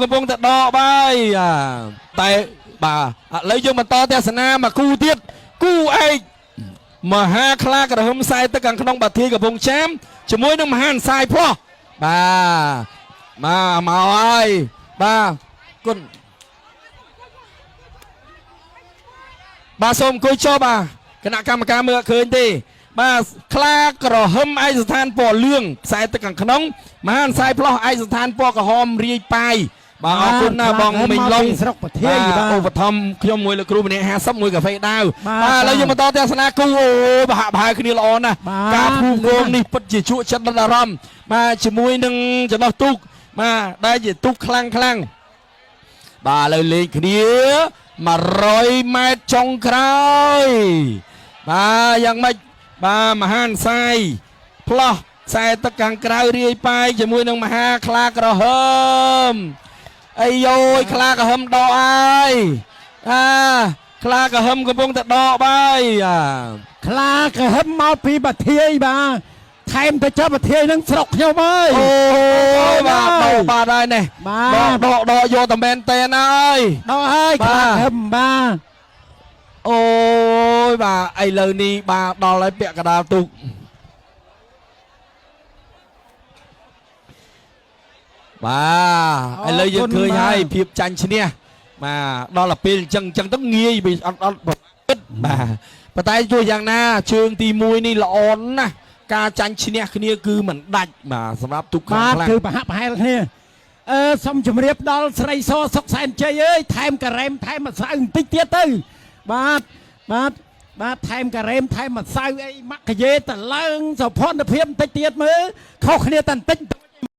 កំពុងតែដកបាយតែបាទឥឡូវយើងបន្តទស្សនាមកគូទៀតគូឯកមហាខ្លាក្រហមខ្សែទឹកខាងក្នុងបាធីកំពង់ចាមជាមួយនឹងមហានសាយផ្លោះបាទមកហើយបាទគុណបាទសូមអង្គុយចុះបាទគណៈកម្មការមើលឃើញទេបាទខ្លាក្រហមឯកស្ថានពណ៌លឿងខ្សែទឹកខាងក្នុងមហានសាយផ្លោះឯកស្ថានពណ៌ក្រហមរាយប៉ាយបាទអរគុណណាបងមីងឡុងស្រុកប្រធាយបាទឧបត្ថម្ភខ្ញុំមួយលោកគ្រូម្នាក់50មួយកាហ្វេដាវបាទឥឡូវយើងបន្តទស្សនាគូអូប្រហាក់ប្រហែលគ្នាល្អណាស់ការភូមិគងនេះពិតជាជក់ចិត្តដិតអារម្មណ៍បាទជាមួយនឹងចំណោះទូកបាទដែលជាទូកខ្លាំងបាទឥឡូវលេងគ្នា100ម៉ែត្រចុងក្រោយបាទយ៉ាងម៉េចបាទមហានសាយផ្លោះខ្សែទឹកខាងក្រៅរាយប៉ាយជាមួយនឹងមហាខ្លាក្រហមអីយ៉ូយខ្លាក្រហមដកហើយខ្លាក្រហមកំពុងតែដកបាយខ្លាក្រហមមកពីបាធាយបាទថែមទៅចាប់បាធាយនឹងស្រុកខ្ញុំអើយអូយបាទដកបាទហើយនេះដកយកតែមែនតែនហើយដកហើយខ្លាក្រហមបាទអូយបាទឥឡូវនេះបាទដល់ហើយពាក់កណ្ដាលទូកបាទឥឡូវយើងឃើញហើយភាពចាញ់ឈ្នះបាទដល់ទៅពេលអញ្ចឹងទៅងាយអត់ពិតបាទប៉ុន្តែជួយយ៉ាងណាជើងទី1នេះល្អណាស់ការចាញ់ឈ្នះគ្នាគឺមិនដាច់បាទសម្រាប់ទូកខ្លាំងគឺប្រហាក់ប្រហែលគ្នាសូមជម្រាបដល់ស្រីសសុកសែនជ័យអើយថែមការ៉េមថែមម្សៅបន្តិចទៀតទៅបាទថែមការ៉េមថែមម្សៅអីម៉ាក់កាយេតឡើងសុភ័ណ្ឌភាពបន្តិចទៀតមើលខុសគ្នាតែបន្តិច